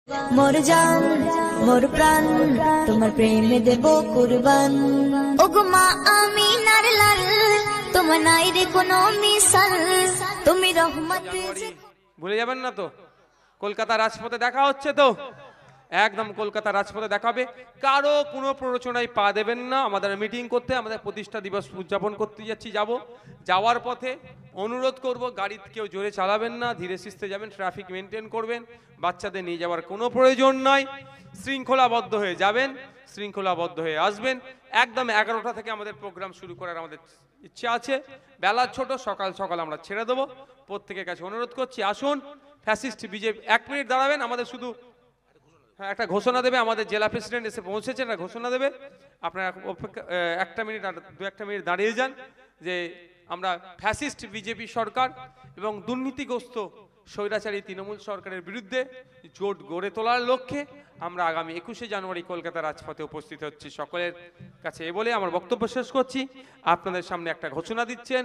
মোর জান মোর প্রাণ তোমার প্রেমে দেব কুরবান। ওগো মা আমিনার লাল তোমার নাই রে কোনো মিসাল, তুমি রহমত। ভুলে যাবেন না তো, কলকাতা রাজপথে দেখা হচ্ছে তো, একদম কলকাতা রাজপথে দেখাবে। কারো কোনো প্ররোচনায় পা দেবেন না। আমাদের মিটিং করতে, আমাদের প্রতিষ্ঠা দিবস উদযাপন করতে যাচ্ছি, যাওয়ার পথে অনুরোধ করব গাড়িতে কেউ জোরে চালাবেন না, ধীরে সুস্থে যাবেন, ট্রাফিক মেনটেন করবেন, বাচ্চাদের নিয়ে যাওয়ার কোনো প্রয়োজন নাই, শৃঙ্খলাবদ্ধ হয়ে যাবেন, শৃঙ্খলাবদ্ধ হয়ে আসবেন। একদম 11টা থেকে আমাদের প্রোগ্রাম শুরু করার আমাদের ইচ্ছা আছে। বেলা ছোট, সকাল সকাল আমরা ছেড়ে দেবো। প্রত্যেকের কাছে অনুরোধ করছি আসুন। ফ্যাসিস্ট বিজেপি 1 মিনিট দাঁড়াবেন, আমাদের শুধু একটা ঘোষণা দেবে, আমাদের জেলা প্রেসিডেন্ট এসে পৌঁছেছেন, একটা ঘোষণা দেবে। আপনারা একটা মিনিট আর 2-1 মিনিট দাঁড়িয়ে যান যে আমরা ফ্যাসিস্ট বিজেপি সরকার এবং দুর্নীতিগ্রস্ত স্বৈরাচারী তৃণমূল সরকারের বিরুদ্ধে জোট গড়ে তোলার লক্ষ্যে আমরা আগামী 21শে জানুয়ারি কলকাতা রাজপথে উপস্থিত হচ্ছি। সকলের কাছে এ বলে আমার বক্তব্য শেষ করছি। আপনাদের সামনে একটা ঘোষণা দিচ্ছেন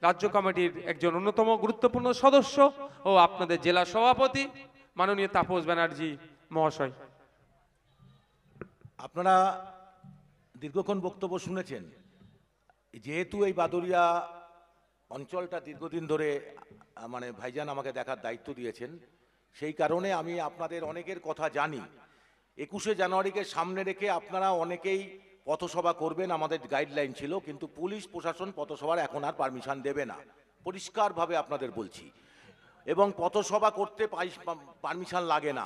রাজ্য কমিটির একজন অন্যতম গুরুত্বপূর্ণ সদস্য ও আপনাদের জেলা সভাপতি মাননীয় তাপস ব্যানার্জি মহাশয়। আপনারা দীর্ঘক্ষণ বক্তব্য শুনেছেন। যেহেতু এই বাদুড়িয়া অঞ্চলটা দীর্ঘদিন ধরে মানে ভাইজান আমাকে দেখার দায়িত্ব দিয়েছেন, সেই কারণে আমি আপনাদের অনেকের কথা জানি। 21শে জানুয়ারিকে সামনে রেখে আপনারা অনেকেই পথসভা করবেন, আমাদের গাইডলাইন ছিল, কিন্তু পুলিশ প্রশাসন পথসভার এখন আর পারমিশন দেবে না, পরিষ্কারভাবে আপনাদের বলছি। এবং পথসভা করতে পারমিশন লাগে না।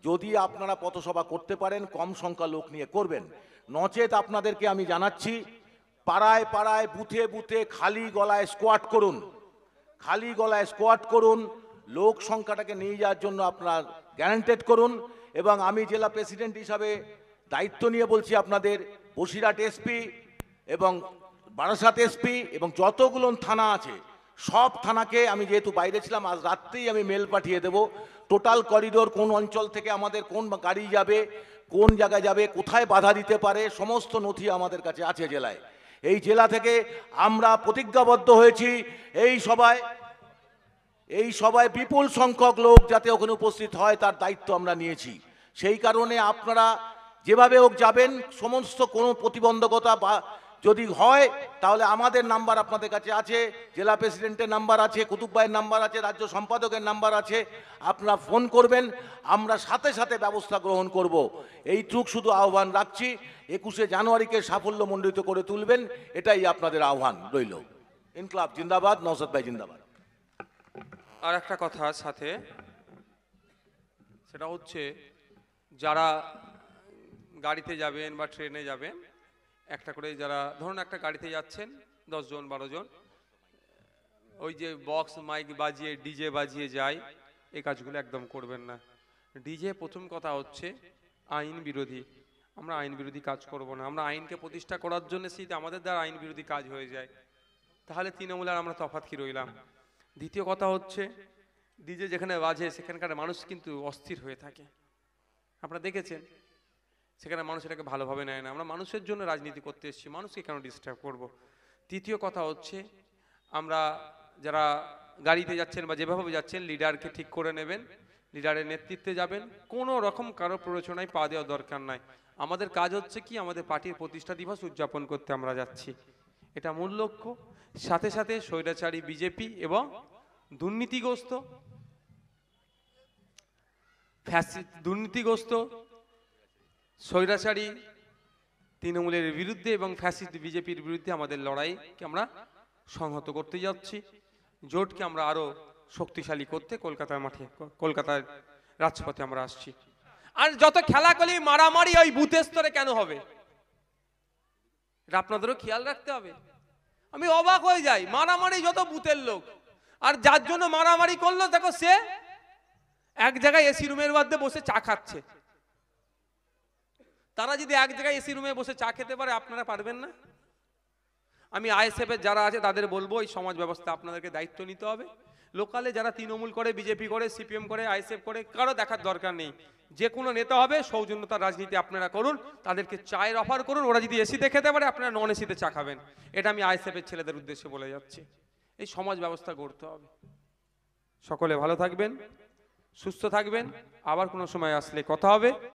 যদি আপনারা পথসভা করতে পারেন কম সংখ্যা লোক নিয়ে করবেন, নচেত আপনাদেরকে আমি জানাচ্ছি পাড়ায় পাড়ায় বুথে বুথে খালি গলায় স্কোয়াড করুন, খালি গলায় স্কোয়াড করুন, লোক সংখ্যাটাকে নিয়ে যাওয়ার জন্য আপনারা গ্যারান্টেড করুন। এবং আমি জেলা প্রেসিডেন্ট হিসাবে দায়িত্ব নিয়ে বলছি আপনাদের বসিরহাট এসপি এবং বারাসাত এসপি এবং যতগুলো থানা আছে সব থানাকে, আমি যেহেতু বাইরে ছিলাম আজ রাত্রেই আমি মেল পাঠিয়ে দেব, টোটাল করিডোর কোন অঞ্চল থেকে আমাদের কোন গাড়ি যাবে, কোন জায়গায় যাবে, কোথায় বাধা দিতে পারে, সমস্ত নথি আমাদের কাছে আছে জেলায়। এই জেলা থেকে আমরা প্রতিজ্ঞাবদ্ধ হয়েছি এই সভায় বিপুল সংখ্যক লোক যাতে ওখানে উপস্থিত হয় তার দায়িত্ব আমরা নিয়েছি। সেই কারণে আপনারা যেভাবে হোক যাবেন, সমস্ত কোনো প্রতিবন্ধকতা বা যদি হয় তাহলে আমাদের নাম্বার আপনাদের কাছে আছে, জেলা প্রেসিডেন্টের নাম্বার আছে, কুতুব ভাইয়ের নাম্বার আছে, রাজ্য সম্পাদকের নাম্বার আছে, আপনারা ফোন করবেন, আমরা সাথে সাথে ব্যবস্থা গ্রহণ করব। এইটুক শুধু আহ্বান রাখছি, 21শে জানুয়ারিকে সাফল্যমণ্ডিত করে তুলবেন, এটাই আপনাদের আহ্বান রইল। ইনকলাব জিন্দাবাদ, নওশাদ ভাই জিন্দাবাদ। আর একটা কথা সাথে, সেটা হচ্ছে যারা গাড়িতে যাবেন বা ট্রেনে যাবেন, একটা করে যারা ধরুন একটা গাড়িতে যাচ্ছেন 10 জন 12 জন, ওই যে বক্স মাইক বাজিয়ে ডিজে বাজিয়ে যায়, এই কাজগুলো একদম করবেন না। ডিজে প্রথম কথা হচ্ছে আইন বিরোধী, আমরা আইন বিরোধী কাজ করব না। আমরা আইনকে প্রতিষ্ঠা করার জন্য সেটা আমাদের দ্বারা আইন বিরোধী কাজ হয়ে যায়, তাহলে তৃণমূলের আমরা তফাৎ কি রইলাম। দ্বিতীয় কথা হচ্ছে ডিজে যেখানে বাজে সেখানকার মানুষ কিন্তু অস্থির হয়ে থাকে, আপনারা দেখেছেন, সেখানে মানুষ এটাকে ভালোভাবে নেয় না। আমরা মানুষের জন্য রাজনীতি করতে এসেছি, মানুষকে কেন ডিস্টার্ব করব। তৃতীয় কথা হচ্ছে আমরা যারা গাড়িতে যাচ্ছেন বা যেভাবে যাচ্ছেন লিডারকে ঠিক করে নেবেন, লিডারের নেতৃত্বে যাবেন, কোনো রকম কারো প্ররোচনায় পা দেওয়ার দরকার নাই। আমাদের কাজ হচ্ছে কি, আমাদের পার্টির প্রতিষ্ঠা দিবস উদযাপন করতে আমরা যাচ্ছি, এটা মূল লক্ষ্য। সাথে সাথে স্বৈরাচারী বিজেপি এবং দুর্নীতিগ্রস্ত স্বৈরাচারী তৃণমূলের বিরুদ্ধে এবং ফ্যাসিস্ট বিজেপির বিরুদ্ধে আমাদের লড়াইকে আমরা সংহত করতে যাচ্ছি। জোটকে আমরা আরো শক্তিশালী করতে কলকাতার রাজপথে আমরা আসছি। আর যত খেলাখেলি মারামারি ওই বুথ স্তরে কেন হবে, এটা আপনাদেরও খেয়াল রাখতে হবে। আমি অবাক হয়ে যাই, মারামারি যত বুথের লোক, আর যার জন্য মারামারি করলো দেখো সে এক জায়গায় এসি রুমের মধ্যে বসে চা খাচ্ছে। তারা যদি এক জায়গায় এসি রুমে বসে চা খেতে পারে, আপনারা পারবেন না? আমি আইএসএফ এর যারা আছে তাদের বলবো এই সমাজ ব্যবস্থা আপনাদেরকে দায়িত্ব নিতে হবে। লোকালে যারা তৃণমূল করে, বিজেপি করে, সিপিএম করে, আইএসএফ করে, কারো দেখার দরকার নেই। যে কোনো নেতা হবে সৌজন্যতার রাজনীতি আপনারা করুন, তাদেরকে চায়ের অফার করুন, ওরা যদি এসিতে খেতে পারে আপনারা নন এসিতে চা খাবেন। এটা আমি আইএসএফ এর ছেলেদের উদ্দেশ্যে বলে যাচ্ছি। এই সমাজ ব্যবস্থা গড়তে হবে। সকলে ভালো থাকবেন, সুস্থ থাকবেন, আবার কোনো সময় আসলে কথা হবে।